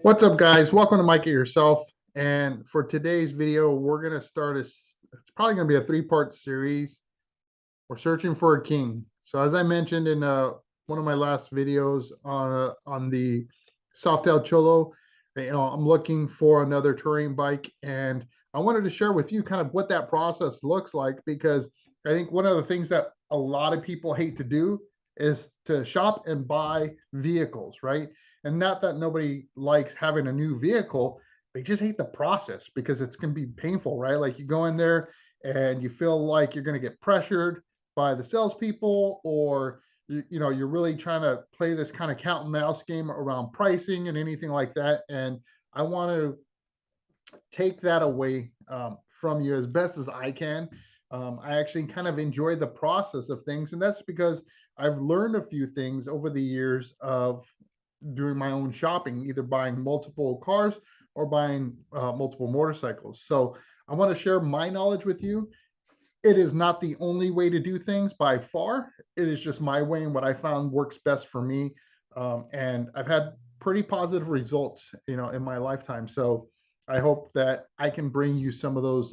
What's up, guys? Welcome to Mike It Yourself. And for today's video, we're going to start it's probably going to be a three-part series. We're searching for a king. So as I mentioned in one of my last videos on the Softail Cholo, I'm looking for another touring bike, and I wanted to share with you kind of what that process looks like, because I think one of the things that a lot of people hate to do is to shop and buy vehicles, right? And not that nobody likes having a new vehicle, they just hate the process because it's going to be painful, right? Like you go in there and you feel like you're going to get pressured by the salespeople, or you're really trying to play this kind of cat and mouse game around pricing and anything like that. And I want to take that away from you as best as I can. I actually kind of enjoy the process of things, and that's because I've learned a few things over the years of doing my own shopping, either buying multiple cars or buying multiple motorcycles. So I want to share my knowledge with you. It is not the only way to do things by far. It is just my way and what I found works best for me. And I've had pretty positive results, in my lifetime. So I hope that I can bring you some of those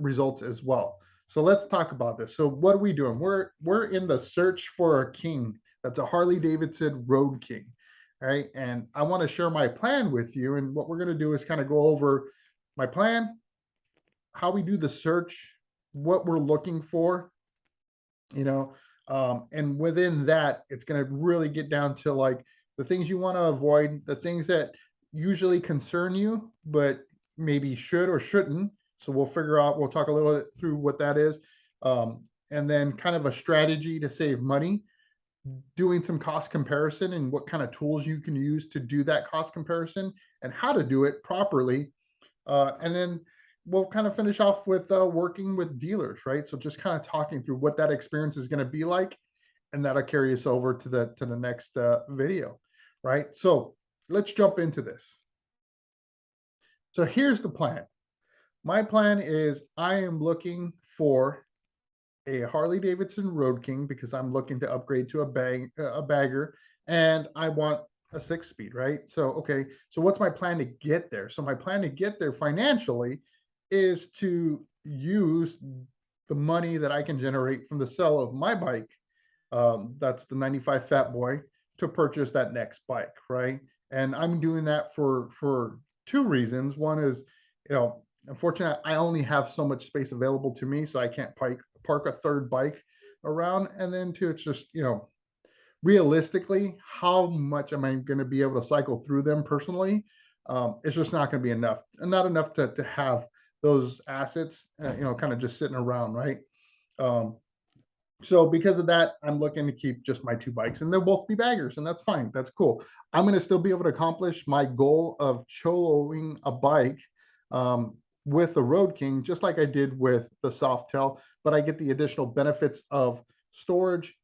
results as well. So let's talk about this. So what are we doing? We're in the search for a king. That's a Harley Davidson Road King. All right. And I want to share my plan with you. And what we're going to do is kind of go over my plan, how we do the search, what we're looking for, you know, and within that, it's going to really get down to like the things you want to avoid, the things that usually concern you, but maybe should or shouldn't. So we'll talk a little bit through what that is. And then kind of a strategy to save money, doing some cost comparison and what kind of tools you can use to do that cost comparison and how to do it properly. And then we'll kind of finish off with working with dealers, right? So just kind of talking through what that experience is going to be like, and that'll carry us over to the next video, right? So let's jump into this. So here's the plan. My plan is I am looking for a Harley Davidson Road King because I'm looking to upgrade to a bagger, and I want a 6-speed, right? So okay, so what's my plan to get there? So my plan to get there financially is to use the money that I can generate from the sale of my bike, that's the 95 Fat Boy, to purchase that next bike, right? And I'm doing that for two reasons. One is, unfortunately, I only have so much space available to me, so I can't park a third bike around. And then two, it's just, realistically, how much am I going to be able to cycle through them personally? It's just not going to be enough, not enough to have those assets, kind of just sitting around, right? Um, so because of that, I'm looking to keep just my two bikes, and they'll both be baggers, and that's fine. That's cool. I'm going to still be able to accomplish my goal of choloing a bike with the Road King, just like I did with the Softail, but I get the additional benefits of storage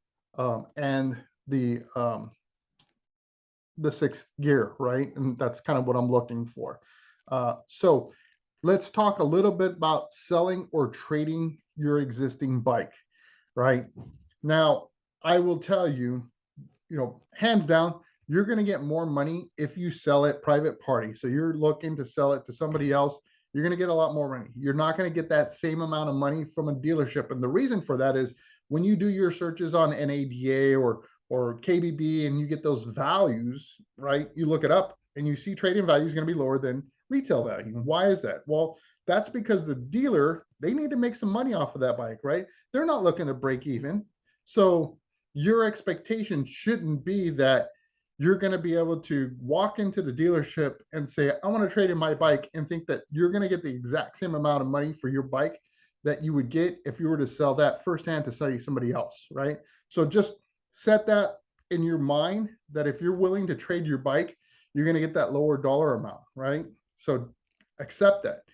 and the sixth gear, right? And that's kind of what I'm looking for. So let's talk a little bit about selling or trading your existing bike, right? Now, I will tell you, hands down, you're going to get more money if you sell it private party. So you're looking to sell it to somebody else, you're going to get a lot more money. You're not going to get that same amount of money from a dealership. And the reason for that is when you do your searches on NADA or KBB and you get those values, right? You look it up and you see trading value is going to be lower than retail value. Why is that? Well, that's because the dealer, they need to make some money off of that bike, right? They're not looking to break even. So your expectation shouldn't be that you're going to be able to walk into the dealership and say, I want to trade in my bike, and think that you're going to get the exact same amount of money for your bike that you would get if you were to sell that firsthand to somebody else, right? So just set that in your mind that if you're willing to trade your bike, you're going to get that lower dollar amount, right? So accept that.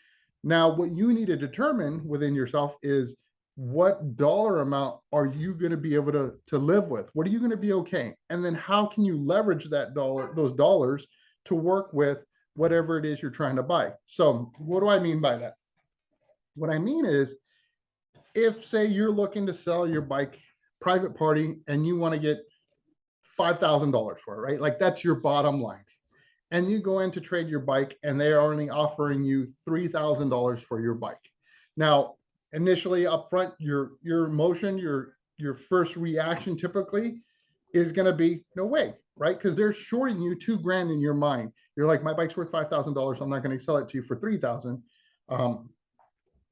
Now, what you need to determine within yourself is what dollar amount are you going to be able to live with? What are you going to be okay? And then how can you leverage those dollars to work with whatever it is you're trying to buy? So what do I mean by that? What I mean is, if say you're looking to sell your bike private party and you want to get $5,000 for it, right? Like that's your bottom line. and you go in to trade your bike and they are only offering you $3,000 for your bike. Now, initially up front, your emotion, your first reaction typically is going to be no way, right? Because they're shorting you $2,000 in your mind. You're like, my bike's worth $5,000. I'm not going to sell it to you for $3,000.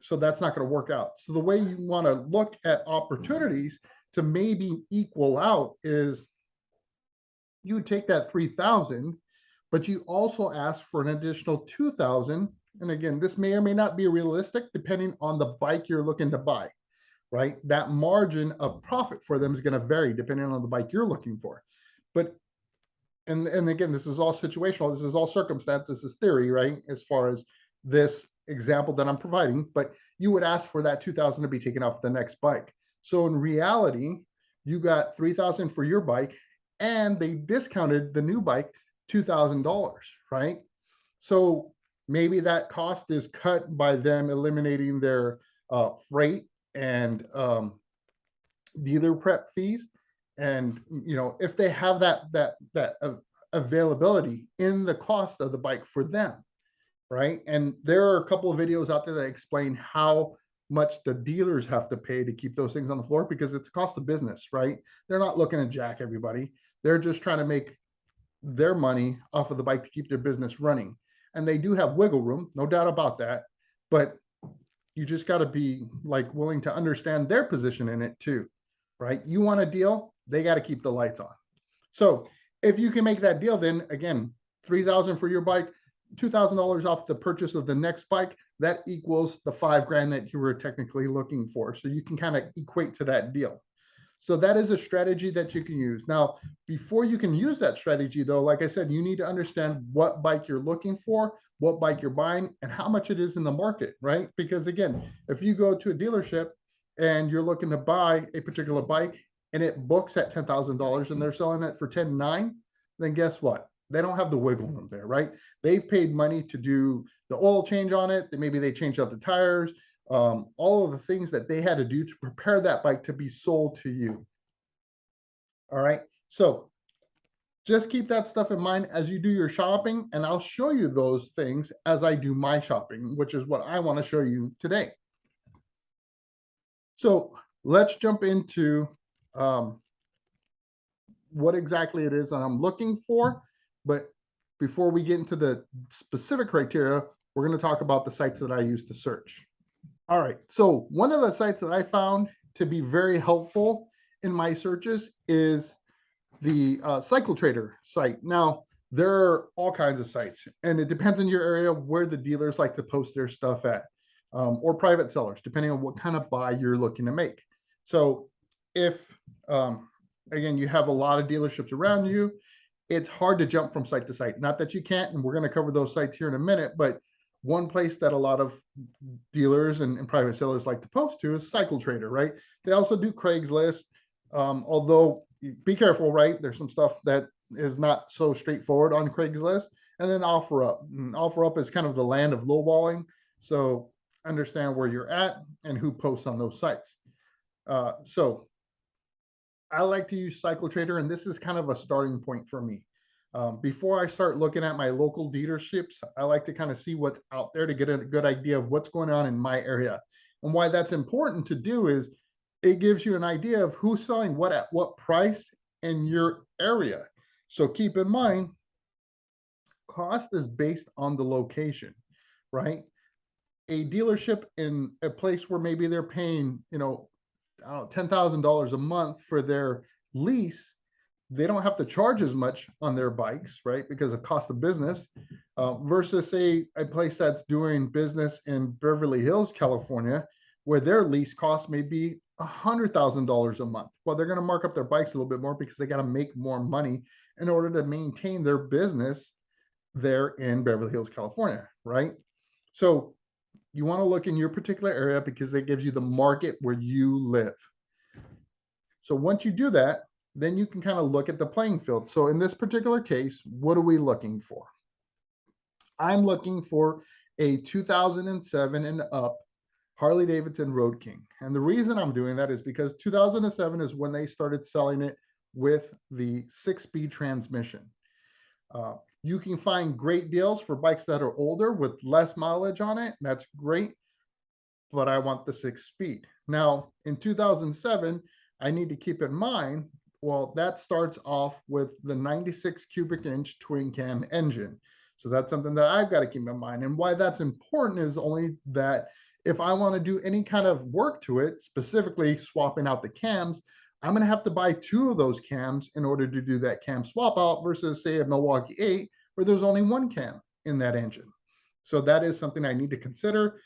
So that's not going to work out. So the way you want to look at opportunities to maybe equal out is you would take that 3,000, but you also ask for an additional 2,000. And again, this may or may not be realistic depending on the bike you're looking to buy, right? That margin of profit for them is going to vary depending on the bike you're looking for. But and again, this is all situational. This is all circumstance. This is theory, right? As far as this example that I'm providing, but you would ask for that 2,000 to be taken off the next bike. So in reality, you got 3,000 for your bike, and they discounted the new bike $2,000, right? So maybe that cost is cut by them eliminating their freight and dealer prep fees. And if they have that availability in the cost of the bike for them, right? And there are a couple of videos out there that explain how much the dealers have to pay to keep those things on the floor, because it's a cost of business, right? They're not looking to jack everybody. They're just trying to make their money off of the bike to keep their business running. And they do have wiggle room, no doubt about that. But you just got to be like willing to understand their position in it too, right? You want a deal, they got to keep the lights on. So if you can make that deal, then again, 3,000 for your bike, $2,000 off the purchase of the next bike, that equals the $5,000 that you were technically looking for. So you can kind of equate to that deal. So that is a strategy that you can use. Now, before you can use that strategy though, like I said, you need to understand what bike you're looking for, what bike you're buying, and how much it is in the market, right? Because again, if you go to a dealership and you're looking to buy a particular bike and it books at $10,000 and they're selling it for 10,900, then guess what? They don't have the wiggle room there, right? They've paid money to do the oil change on it. Maybe they changed out the tires, all of the things that they had to do to prepare that bike to be sold to you. All right. So just keep that stuff in mind as you do your shopping, and I'll show you those things as I do my shopping, which is what I want to show you today. So let's jump into what exactly it is that I'm looking for. But before we get into the specific criteria, we're going to talk about the sites that I use to search. All right. So one of the sites that I found to be very helpful in my searches is the Cycle Trader site. Now, there are all kinds of sites, and it depends on your area where the dealers like to post their stuff at, or private sellers, depending on what kind of buy you're looking to make. So if, again, you have a lot of dealerships around you, it's hard to jump from site to site. Not that you can't, and we're going to cover those sites here in a minute, but one place that a lot of dealers and private sellers like to post to is Cycle Trader, right? They also do Craigslist, although be careful, right? There's some stuff that is not so straightforward on Craigslist. And then OfferUp. And OfferUp is kind of the land of lowballing. So understand where you're at and who posts on those sites. So I like to use Cycle Trader, and this is kind of a starting point for me. Before I start looking at my local dealerships, I like to kind of see what's out there to get a good idea of what's going on in my area. And why that's important to do is it gives you an idea of who's selling what at what price in your area. So keep in mind, cost is based on the location, right? A dealership in a place where maybe they're paying, $10,000 a month for their lease, they don't have to charge as much on their bikes, right? Because of cost of business, versus say a place that's doing business in Beverly Hills, California, where their lease cost may be $100,000 a month. Well, they're going to mark up their bikes a little bit more because they got to make more money in order to maintain their business there in Beverly Hills, California, right? So you want to look in your particular area because that gives you the market where you live. So once you do that, then you can kind of look at the playing field. So in this particular case, what are we looking for? I'm looking for a 2007 and up Harley Davidson Road King. And the reason I'm doing that is because 2007 is when they started selling it with the 6-speed transmission. You can find great deals for bikes that are older with less mileage on it. That's great, but I want the 6 speed. Now, in 2007, I need to keep in mind, well, that starts off with the 96 cubic inch twin cam engine. So that's something that I've got to keep in mind. And why that's important is only that if I want to do any kind of work to it, specifically swapping out the cams, I'm going to have to buy 2 of those cams in order to do that cam swap out versus, say, a Milwaukee 8, where there's only 1 cam in that engine. So that is something I need to consider,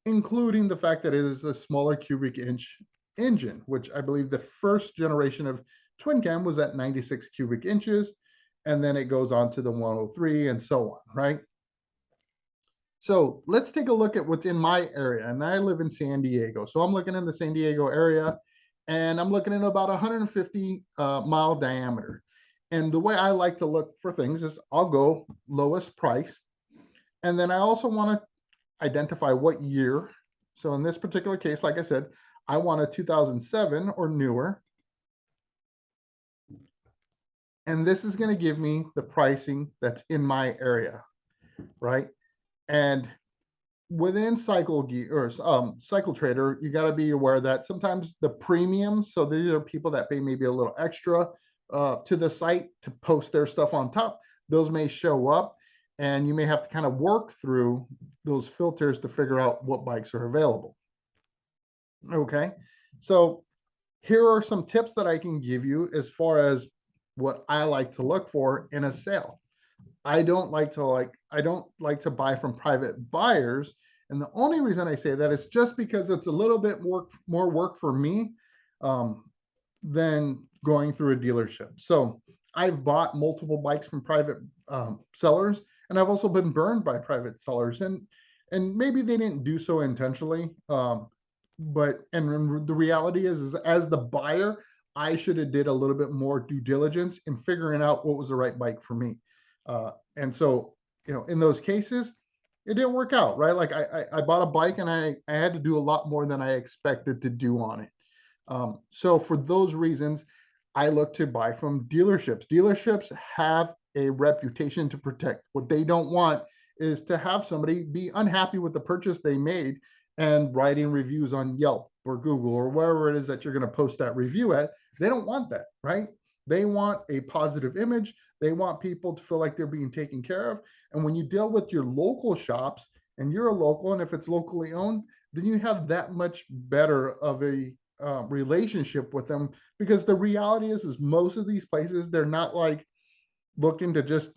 including the fact that it is a smaller cubic inch engine, which I believe the first generation of twin cam was at 96 cubic inches, and then it goes on to the 103 and so on, right? So let's take a look at what's in my area, and I live in San Diego. So I'm looking in the San Diego area, and I'm looking at about 150 mile diameter. And the way I like to look for things is I'll go lowest price, and then I also want to identify what year. So in this particular case, like I said, I want a 2007 or newer. And this is going to give me the pricing that's in my area, right? And within Cycle Gear or Cycle Trader, you got to be aware that sometimes the premiums, so these are people that pay maybe a little extra to the site to post their stuff on top, those may show up, and you may have to kind of work through those filters to figure out what bikes are available. Okay, so here are some tips that I can give you as far as what I like to look for in a sale. I don't like to buy from private buyers, and the only reason I say that is just because it's a little bit more work for me um, than going through a dealership. So I've bought multiple bikes from private sellers, and I've also been burned by private sellers, and maybe they didn't do so intentionally. But the reality is as the buyer, I should have did a little bit more due diligence in figuring out what was the right bike for me. And so, in those cases, it didn't work out, right? Like I bought a bike and I had to do a lot more than I expected to do on it. So for those reasons, I look to buy from dealerships. Dealerships have a reputation to protect. What they don't want is to have somebody be unhappy with the purchase they made and writing reviews on Yelp or Google or wherever it is that you're going to post that review at. They don't want that, right? They want a positive image. They want people to feel like they're being taken care of. And when you deal with your local shops and you're a local, and if it's locally owned, then you have that much better of a relationship with them, because the reality is most of these places, they're not like looking to just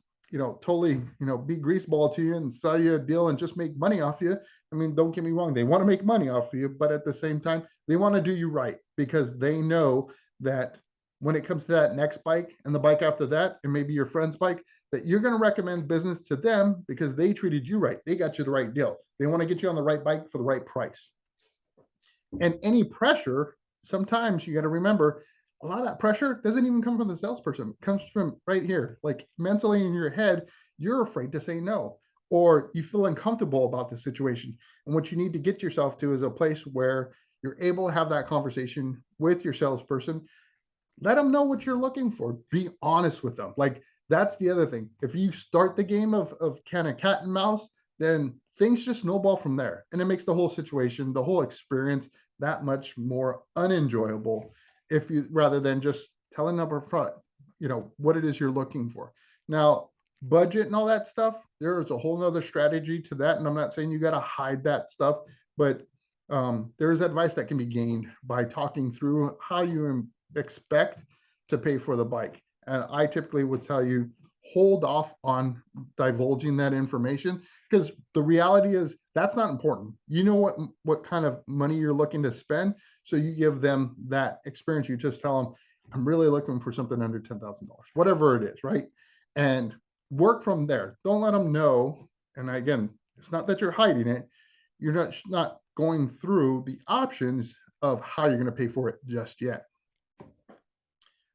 totally be greaseball to you and sell you a deal and just make money off you. I mean, don't get me wrong, they want to make money off you, but at the same time they want to do you right, because they know that when it comes to that next bike and the bike after that, and maybe your friend's bike, that you're going to recommend business to them because they treated you right, they got you the right deal, they want to get you on the right bike for the right price. And any pressure, sometimes you got to remember, a lot of that pressure doesn't even come from the salesperson. It comes from right here, like mentally in your head, you're afraid to say no, or you feel uncomfortable about the situation. And what you need to get yourself to is a place where you're able to have that conversation with your salesperson. Let them know what you're looking for. Be honest with them. Like, that's the other thing. If you start the game of kind of cat and mouse, then things just snowball from there. And it makes the whole situation, the whole experience, that much more unenjoyable, if you rather than just telling them up front, what it is you're looking for. Now, budget and all that stuff, there's a whole nother strategy to that. And I'm not saying you got to hide that stuff, but there's advice that can be gained by talking through how you expect to pay for the bike. And I typically would tell you, hold off on divulging that information, because the reality is that's not important. You know what kind of money you're looking to spend, so you give them that experience. You just tell them, I'm really looking for something under $10,000, whatever it is, right? And work from there. Don't let them know. And again, it's not that you're hiding it. You're not going through the options of how you're going to pay for it just yet.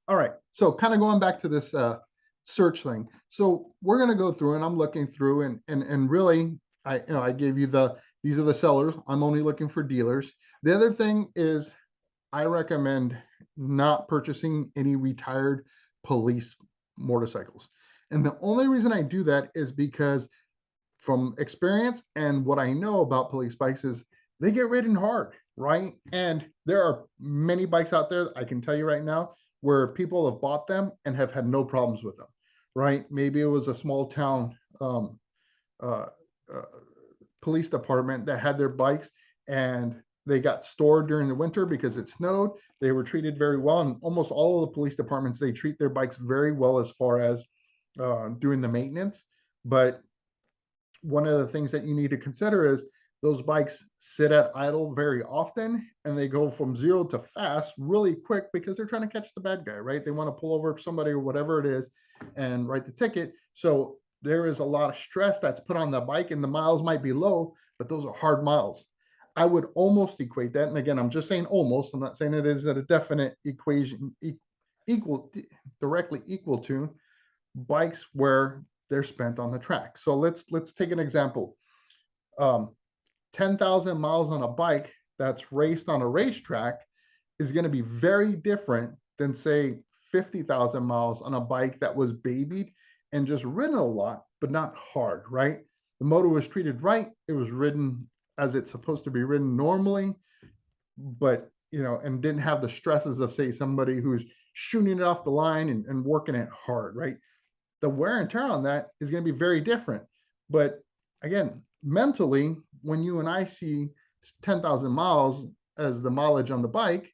All right, so kind of going back to this search thing. So we're going to go through, and I'm looking through, and really, I gave you these are the sellers. I'm only looking for dealers. The other thing is, I recommend not purchasing any retired police motorcycles. And the only reason I do that is because from experience and what I know about police bikes is they get ridden hard, right? And there are many bikes out there, I can tell you right now, where people have bought them and have had no problems with them, right? Maybe it was a small town uh, uh, police department that had their bikes and they got stored during the winter because it snowed. They were treated very well. And almost all of the police departments, they treat their bikes very well as far as doing the maintenance. But one of the things that you need to consider is those bikes sit at idle very often and they go from zero to fast really quick because they're trying to catch the bad guy, right? They want to pull over somebody or whatever it is and write the ticket. So there is a lot of stress that's put on the bike and the miles might be low, but those are hard miles. I would almost equate that. And again, I'm just saying almost, I'm not saying it is at a definite equation equal directly equal to bikes where they're spent on the track. So let's take an example. 10,000 miles on a bike that's raced on a racetrack is going to be very different than say 50,000 miles on a bike that was babied and just ridden a lot, but not hard, right? The motor was treated right. It was ridden as it's supposed to be ridden normally, but and didn't have the stresses of say somebody who's shooting it off the line and working it hard, right? The wear and tear on that is going to be very different. But again, mentally, when you and I see 10,000 miles as the mileage on the bike,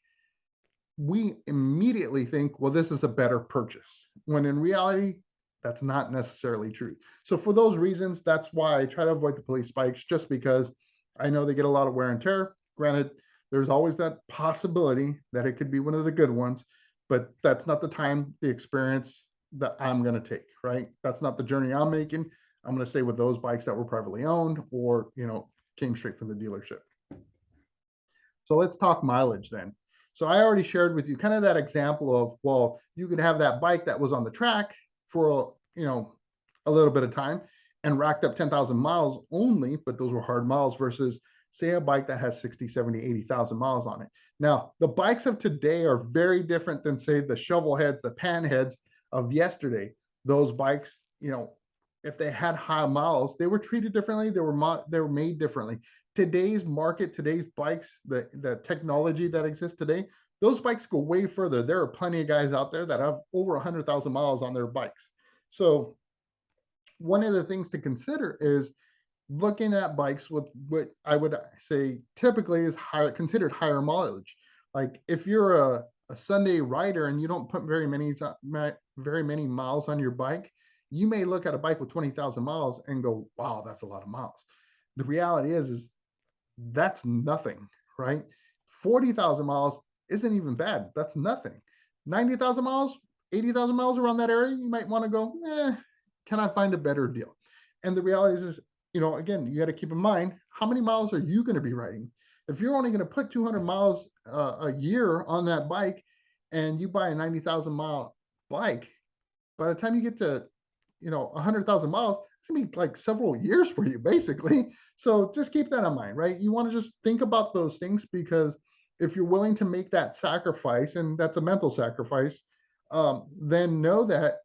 we immediately think, well, this is a better purchase. When in reality, that's not necessarily true. So for those reasons, that's why I try to avoid the police bikes, just because I know they get a lot of wear and tear. Granted, there's always that possibility that it could be one of the good ones, but that's not the time, the experience that I'm going to take, right? That's not the journey I'm making. I'm going to stay with those bikes that were privately owned or, came straight from the dealership. So let's talk mileage then. So I already shared with you kind of that example of, well, you could have that bike that was on the track for, a little bit of time and racked up 10,000 miles only, but those were hard miles versus say a bike that has 60, 70, 80,000 miles on it. Now, the bikes of today are very different than say the shovel heads, the pan heads of yesterday. Those bikes, if they had high miles, they were treated differently. They were made differently. Today's market, today's bikes, the technology that exists today, those bikes go way further. There are plenty of guys out there that have over 100,000 miles on their bikes. So one of the things to consider is looking at bikes with what I would say typically is considered higher mileage. Like if you're a Sunday rider and you don't put very many miles on your bike, you may look at a bike with 20,000 miles and go, wow, that's a lot of miles. The reality is that's nothing, right? 40,000 miles isn't even bad. That's nothing. 90,000 miles, 80,000 miles around that area, you might want to go, can I find a better deal? And the reality is, again, you got to keep in mind, how many miles are you going to be riding? If you're only going to put 200 miles a year on that bike and you buy a 90,000 mile bike, by the time you get to, 100,000 miles, it's going to be like several years for you, basically. So just keep that in mind, right? You want to just think about those things because if you're willing to make that sacrifice, and that's a mental sacrifice, then know that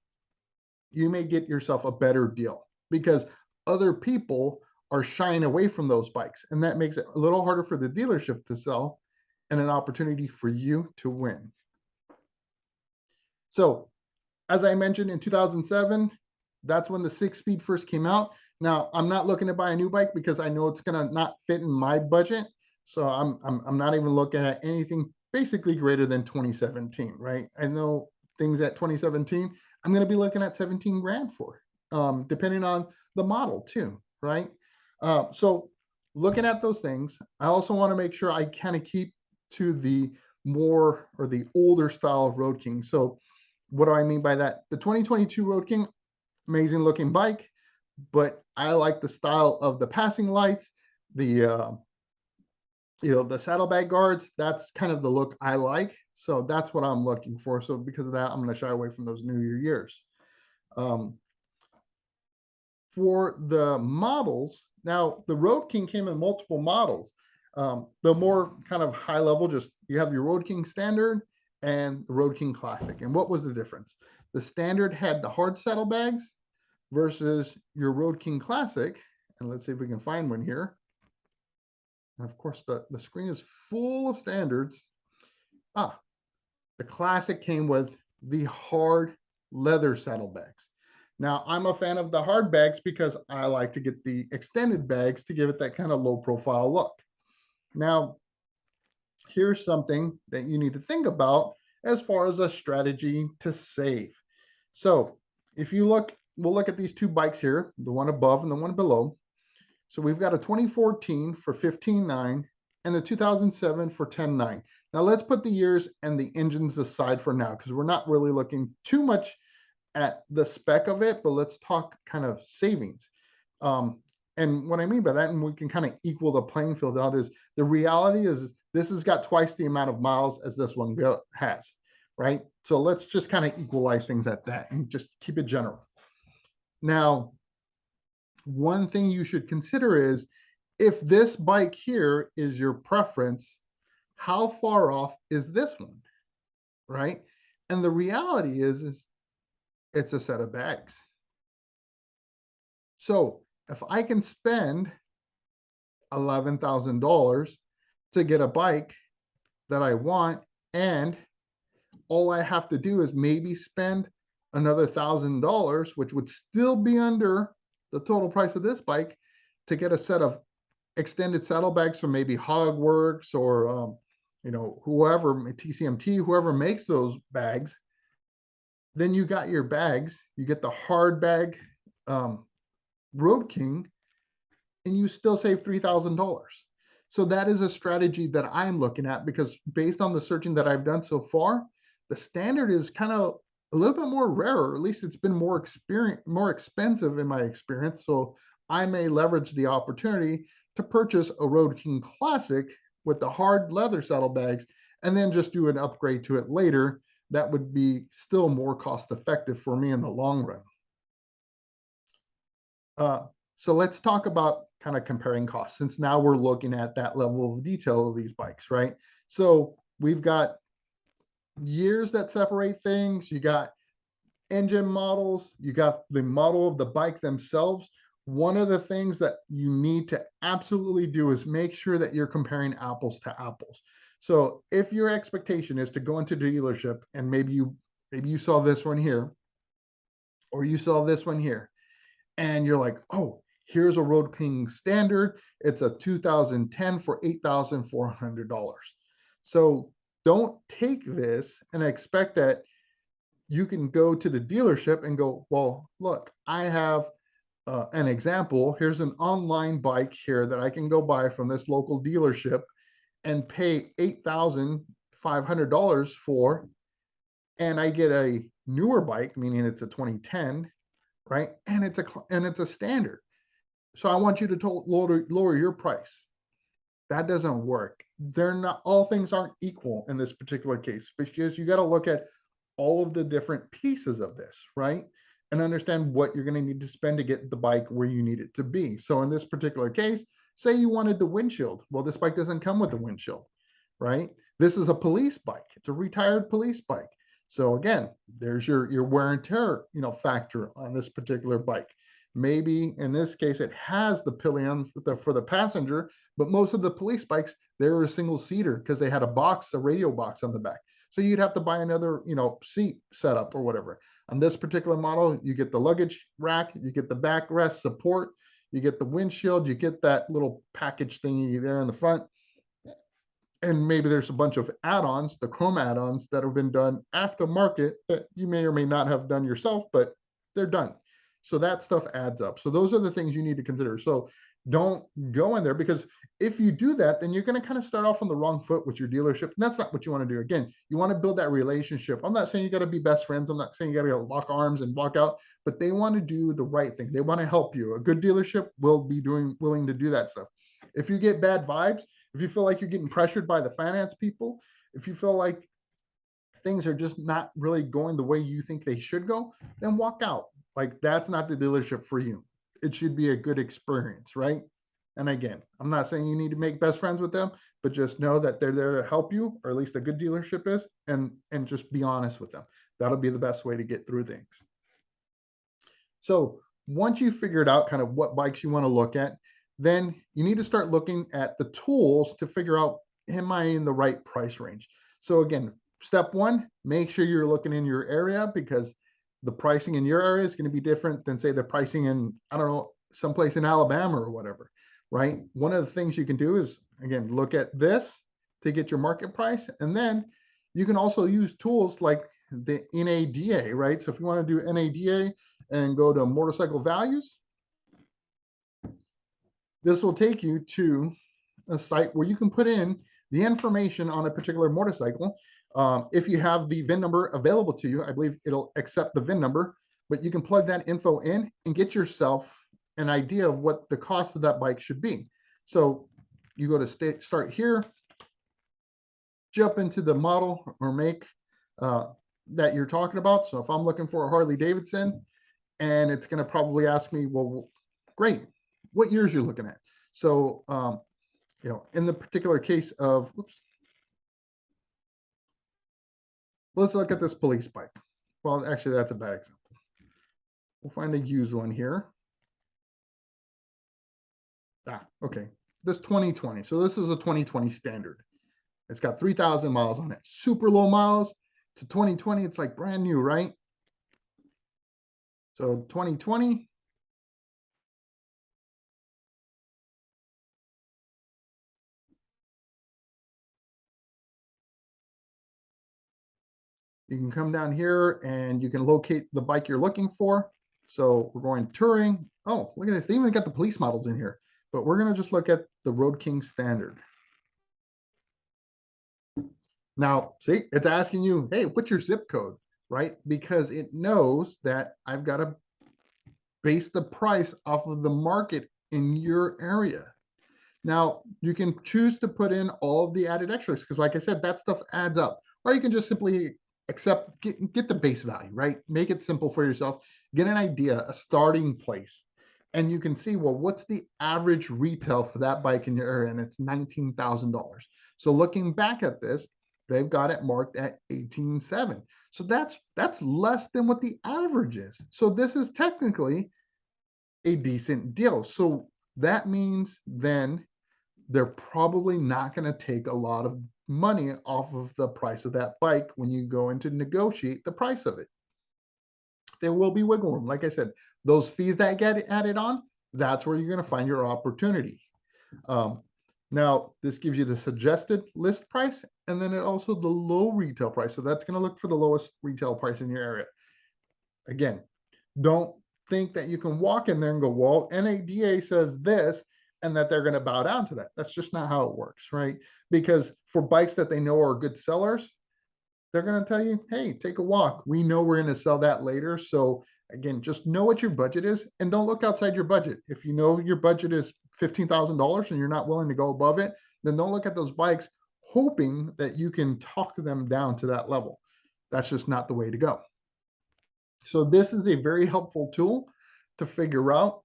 you may get yourself a better deal because other people are shying away from those bikes. And that makes it a little harder for the dealership to sell and an opportunity for you to win. So as I mentioned in 2007, that's when the 6-speed first came out. Now I'm not looking to buy a new bike because I know it's going to not fit in my budget. So I'm not even looking at anything basically greater than 2017, right? I know things at 2017, I'm going to be looking at 17 grand for, depending on the model too, right? So looking at those things, I also want to make sure I kind of keep to the more or the older style Road King. So what do I mean by that? The 2022 Road King, amazing looking bike, but I like the style of the passing lights, the the saddlebag guards. That's kind of the look I like. So that's what I'm looking for. So because of that, I'm going to shy away from those newer years. For the models, now the Road King came in multiple models. The more kind of high level, just you have your Road King Standard and the Road King Classic. And what was the difference? The Standard had the hard saddlebags versus your Road King Classic. And let's see if we can find one here. And of course, the screen is full of standards. The Classic came with the hard leather saddlebags. Now, I'm a fan of the hard bags because I like to get the extended bags to give it that kind of low profile look. Now, here's something that you need to think about as far as a strategy to save. So if you look, we'll look at these two bikes here, the one above and the one below. So we've got a 2014 for 15.9 and the 2007 for 10.9. Now let's put the years and the engines aside for now because we're not really looking too much at the spec of it, but let's talk kind of savings. And what I mean by that, and we can kind of equal the playing field out, is the reality is this has got twice the amount of miles as this one has, right? So let's just kind of equalize things at that and just keep it general. Now, one thing you should consider is if this bike here is your preference, how far off is this one, right? And the reality is it's a set of bags. So if I can spend $11,000 to get a bike that I want, and all I have to do is maybe spend another $1,000, which would still be under the total price of this bike, to get a set of extended saddlebags from maybe Hogworks or whoever, TCMT, whoever makes those bags. Then you got your bags, you get the hard bag Road King, and you still save $3,000. So that is a strategy that I'm looking at because based on the searching that I've done so far, the standard is kind of a little bit more rare, or at least it's been more expensive in my experience. So I may leverage the opportunity to purchase a Road King Classic with the hard leather saddlebags and then just do an upgrade to it later. That would be still more cost effective for me in the long run. So let's talk about kind of comparing costs, since now we're looking at that level of detail of these bikes, right? So we've got years that separate things. You got engine models, you got the model of the bike themselves. One of the things that you need to absolutely do is make sure that you're comparing apples to apples. So if your expectation is to go into the dealership and maybe you saw this one here, or you saw this one here, and you're like, oh, here's a Road King standard. It's a 2010 for $8,400. So don't take this and expect that you can go to the dealership and go, well, look, I have an example. Here's an online bike here that I can go buy from this local dealership and pay $8,500 for, and I get a newer bike, meaning it's a 2010, right? And it's a standard. So I want you to lower your price. That doesn't work. They're not, all things aren't equal in this particular case, because you got to look at all of the different pieces of this, right? And understand what you're going to need to spend to get the bike where you need it to be. So in this particular case, say you wanted the windshield. Well, this bike doesn't come with the windshield, right? This is a police bike. It's a retired police bike. So again, there's your wear and tear, factor on this particular bike. Maybe in this case, it has the pillion for the passenger, but most of the police bikes, they were a single seater because they had a radio box on the back. So you'd have to buy another, seat setup or whatever. On this particular model, you get the luggage rack, you get the backrest support, you get the windshield, you get that little package thingy there in the front. And maybe there's a bunch of add-ons, the chrome add-ons that have been done aftermarket that you may or may not have done yourself, but they're done. So that stuff adds up. So those are the things you need to consider. So don't go in there, because if you do that, then you're going to kind of start off on the wrong foot with your dealership. And that's not what you want to do. Again, you want to build that relationship. I'm not saying you got to be best friends. I'm not saying you got to lock arms and walk out, but they want to do the right thing. They want to help you. A good dealership will be willing to do that stuff. If you get bad vibes, if you feel like you're getting pressured by the finance people, if you feel like things are just not really going the way you think they should go, then walk out. Like, that's not the dealership for you. It should be a good experience, right? And again, I'm not saying you need to make best friends with them, but just know that they're there to help you, or at least a good dealership is, and just be honest with them. That'll be the best way to get through things. So once you figured out kind of what bikes you want to look at, then you need to start looking at the tools to figure out, am I in the right price range? So again, step one, make sure you're looking in your area, because the pricing in your area is going to be different than, say, the pricing in, I don't know, someplace in Alabama or whatever, right? One of the things you can do is, again, look at this to get your market price. And then you can also use tools like the NADA, right? So if you want to do NADA and go to motorcycle values, this will take you to a site where you can put in the information on a particular motorcycle. If you have the VIN number available to you, I believe it'll accept the VIN number, but you can plug that info in and get yourself an idea of what the cost of that bike should be. So you go to start here, jump into the model or make that you're talking about. So if I'm looking for a Harley Davidson, and it's going to probably ask me, well, great, what years you're looking at. So, in the particular case of, let's look at this police bike. Well, actually, that's a bad example. We'll find a used one here. Okay. This 2020. So this is a 2020 standard. It's got 3,000 miles on it. Super low miles. To 2020, it's like brand new, right? So 2020. You can come down here and you can locate the bike you're looking for. So we're going touring. Oh, look at this. They even got the police models in here, but we're going to just look at the Road King standard. Now, see, it's asking you, hey, what's your zip code, right? Because it knows that I've got to base the price off of the market in your area. Now, you can choose to put in all of the added extras, because like I said, that stuff adds up. Or you can just simply get the base value, right? Make it simple for yourself. Get an idea, a starting place. And you can see, well, what's the average retail for that bike in your area? And it's $19,000. So looking back at this, they've got it marked at 18,700. So that's less than what the average is. So this is technically a decent deal. So that means then they're probably not going to take a lot of money off of the price of that bike when you go in to negotiate the price of it. There will be wiggle room. Like I said, those fees that get added on, that's where you're going to find your opportunity. Now, this gives you the suggested list price, and then also the low retail price. So that's going to look for the lowest retail price in your area. Again, don't think that you can walk in there and go, well, NADA says this, and that they're going to bow down to that. That's just not how it works, right? Because for bikes that they know are good sellers, they're going to tell you, hey, take a walk. We know we're going to sell that later. So again, just know what your budget is and don't look outside your budget. If you know your budget is $15,000 and you're not willing to go above it, then don't look at those bikes hoping that you can talk them down to that level. That's just not the way to go. So this is a very helpful tool to figure out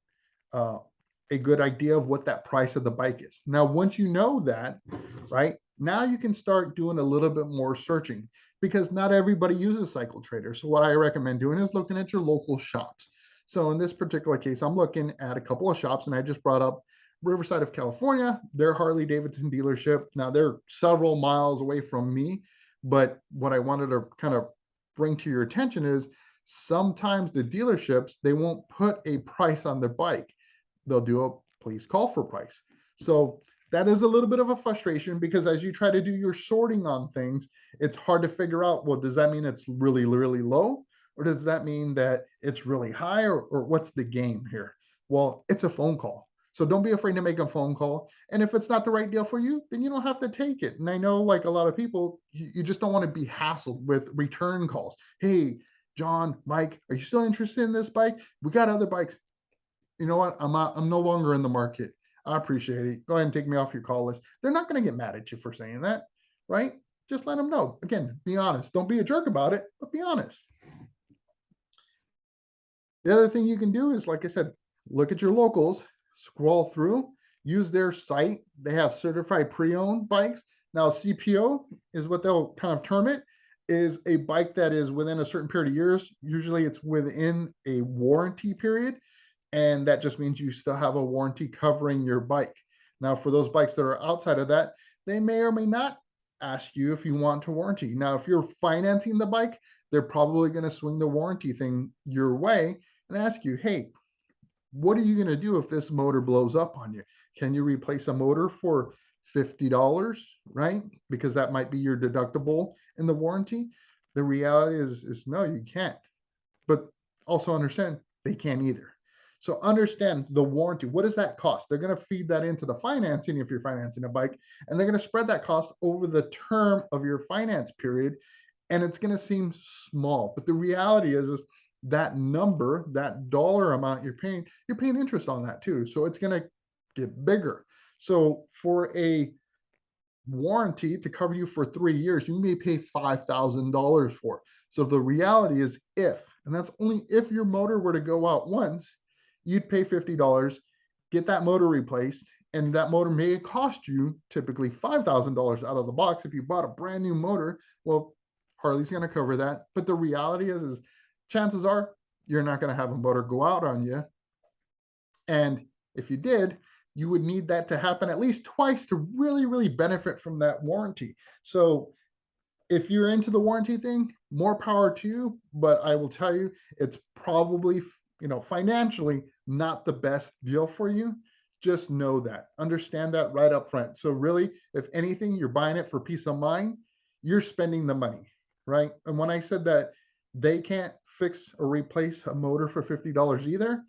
a good idea of what that price of the bike is. Now, once you know that, right, now you can start doing a little bit more searching, because not everybody uses Cycle Trader. So what I recommend doing is looking at your local shops. So in this particular case, I'm looking at a couple of shops, and I just brought up Riverside of California, their Harley Davidson dealership. Now they're several miles away from me, but what I wanted to kind of bring to your attention is sometimes the dealerships, they won't put a price on their bike. They'll do a please call for price. So that is a little bit of a frustration, because as you try to do your sorting on things, it's hard to figure out, well, does that mean it's really, really low? Or does that mean that it's really high? Or what's the game here? Well, it's a phone call. So don't be afraid to make a phone call. And if it's not the right deal for you, then you don't have to take it. And I know, like a lot of people, you just don't want to be hassled with return calls. Hey, John, Mike, are you still interested in this bike? We got other bikes. You know what? I'm no longer in the market. I appreciate it. Go ahead and take me off your call list. They're not going to get mad at you for saying that, right? Just let them know. Again, be honest. Don't be a jerk about it, but be honest. The other thing you can do is, like I said, look at your locals, scroll through, use their site. They have certified pre-owned bikes. Now, CPO is what they'll kind of term it, is a bike that is within a certain period of years. Usually it's within a warranty period. And that just means you still have a warranty covering your bike. Now, for those bikes that are outside of that, they may or may not ask you if you want to warranty. Now, if you're financing the bike, they're probably going to swing the warranty thing your way and ask you, hey, what are you going to do if this motor blows up on you? Can you replace a motor for $50, right? Because that might be your deductible in the warranty. The reality is no, you can't. But also understand they can't either. So understand the warranty. What does that cost? They're going to feed that into the financing if you're financing a bike, and they're going to spread that cost over the term of your finance period. And it's going to seem small, but the reality is that number, that dollar amount you're paying interest on that too. So it's going to get bigger. So for a warranty to cover you for 3 years, you may pay $5,000 for. So the reality is and that's only if your motor were to go out once, you'd pay $50, get that motor replaced, and that motor may cost you typically $5,000 out of the box. If you bought a brand new motor, well, Harley's going to cover that. But the reality is chances are you're not going to have a motor go out on you. And if you did, you would need that to happen at least twice to really, really benefit from that warranty. So if you're into the warranty thing, more power to you. But I will tell you, it's probably, financially not the best deal for you. Just know that. Understand that right up front. So really, if anything, you're buying it for peace of mind, you're spending the money, right? And when I said that they can't fix or replace a motor for $50 either,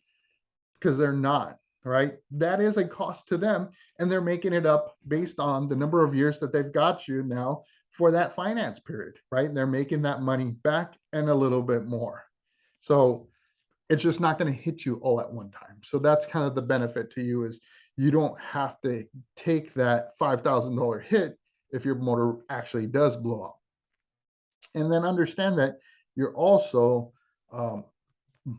because they're not, right? That is a cost to them, and they're making it up based on the number of years that they've got you now for that finance period, right? And they're making that money back and a little bit more. So it's just not going to hit you all at one time. So that's kind of the benefit to you, is you don't have to take that $5,000 hit if your motor actually does blow up. And then understand that you're also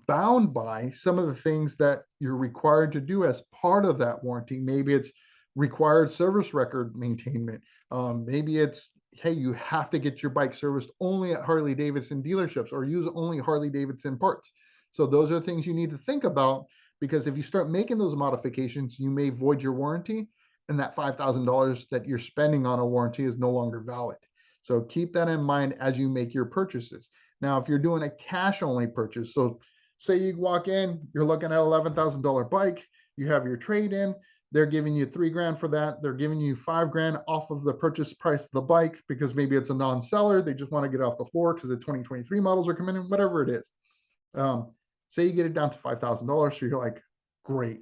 bound by some of the things that you're required to do as part of that warranty. Maybe it's required service record maintainment. Maybe it's, hey, you have to get your bike serviced only at Harley Davidson dealerships or use only Harley Davidson parts. So those are things you need to think about, because if you start making those modifications, you may void your warranty, and that $5,000 that you're spending on a warranty is no longer valid. So keep that in mind as you make your purchases. Now, if you're doing a cash only purchase, so say you walk in, you're looking at $11,000 bike, you have your trade in, they're giving you $3,000 for that. They're giving you $5,000 off of the purchase price of the bike because maybe it's a non-seller. They just want to get off the floor because the 2023 models are coming in, whatever it is. Say you get it down to $5,000. So you're like, great.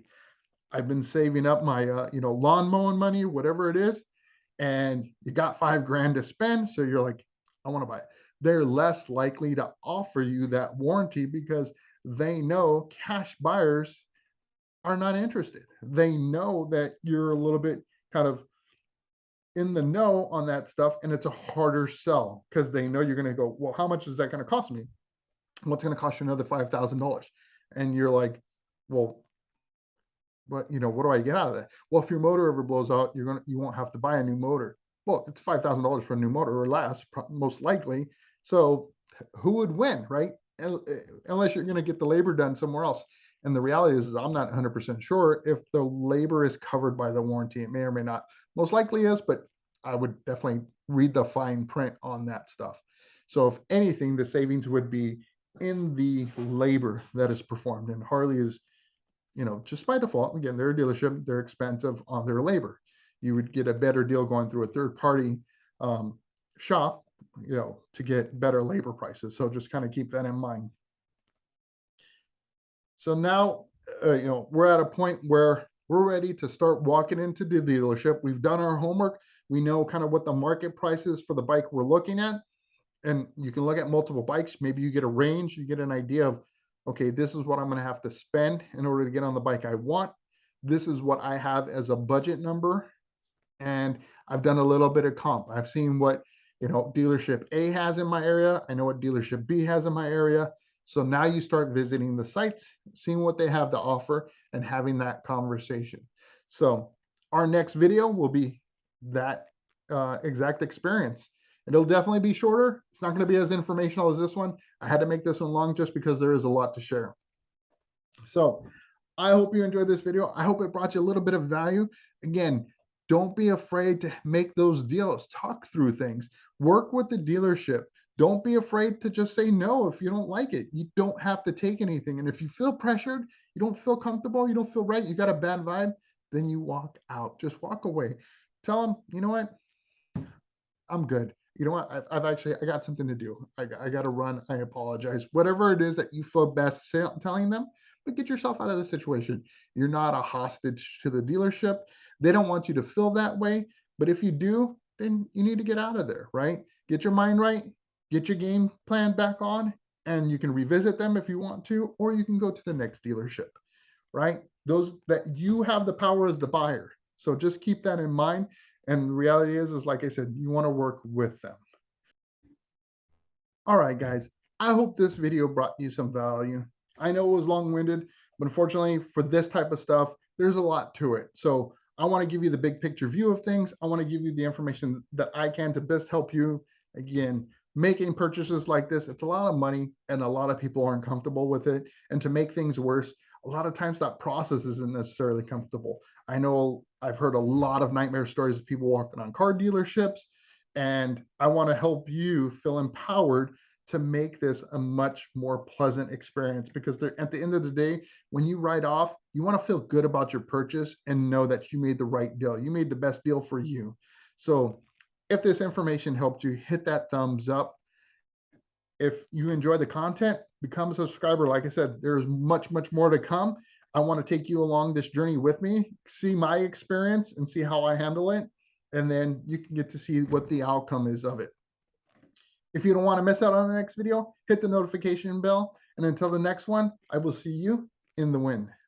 I've been saving up my, lawn mowing money, whatever it is. And you got $5,000 to spend. So you're like, I want to buy it. They're less likely to offer you that warranty because they know cash buyers are not interested. They know that you're a little bit kind of in the know on that stuff, and it's a harder sell because they know you're going to go, well, how much is that going to cost me? What's going to cost you another $5,000? And you're like, well, but what do I get out of that? Well, if your motor ever blows out, you won't have to buy a new motor. Well, it's $5,000 for a new motor or less, most likely. So who would win, right? Unless you're going to get the labor done somewhere else. And the reality is I'm not 100% sure if the labor is covered by the warranty. It may or may not. Most likely is, but I would definitely read the fine print on that stuff. So if anything, the savings would be in the labor that is performed. And Harley is, just by default, again, they're a dealership, they're expensive on their labor. You would get a better deal going through a third party shop, to get better labor prices. So just kind of keep that in mind. So now, we're at a point where we're ready to start walking into the dealership. We've done our homework. We know kind of what the market price is for the bike we're looking at. And you can look at multiple bikes. Maybe you get a range, you get an idea of, okay, this is what I'm going to have to spend in order to get on the bike I want. This is what I have as a budget number. And I've done a little bit of comp. I've seen what, dealership A has in my area. I know what dealership B has in my area. So now you start visiting the sites, seeing what they have to offer, and having that conversation. So our next video will be that exact experience. It'll definitely be shorter. It's not going to be as informational as this one. I had to make this one long just because there is a lot to share. So I hope you enjoyed this video. I hope it brought you a little bit of value. Again, don't be afraid to make those deals. Talk through things. Work with the dealership. Don't be afraid to just say no if you don't like it. You don't have to take anything. And if you feel pressured, you don't feel comfortable, you don't feel right, you got a bad vibe, then you walk out. Just walk away. Tell them, you know what? I'm good. You know what? I've actually I got something to do. I got to run. I apologize. Whatever it is that you feel best telling them, but get yourself out of the situation. You're not a hostage to the dealership. They don't want you to feel that way. But if you do, then you need to get out of there, right? Get your mind right. Get your game plan back on, and you can revisit them if you want to, or you can go to the next dealership, right? Those that you have the power as the buyer. So just keep that in mind. And the reality is like I said, you want to work with them. All right, guys. I hope this video brought you some value. I know it was long-winded, but unfortunately for this type of stuff, there's a lot to it. So I want to give you the big picture view of things. I want to give you the information that I can to best help you. Again, making purchases like this, it's a lot of money and a lot of people aren't comfortable with it. And to make things worse, a lot of times that process isn't necessarily comfortable. I know I've heard a lot of nightmare stories of people walking on car dealerships, and I want to help you feel empowered to make this a much more pleasant experience, because at the end of the day, when you write off, you want to feel good about your purchase and know that you made the right deal. You made the best deal for you. So if this information helped you, hit that thumbs up. If you enjoy the content, become a subscriber. Like I said, there's much, much more to come. I want to take you along this journey with me, see my experience and see how I handle it. And then you can get to see what the outcome is of it. If you don't want to miss out on the next video, hit the notification bell. And until the next one, I will see you in the wind.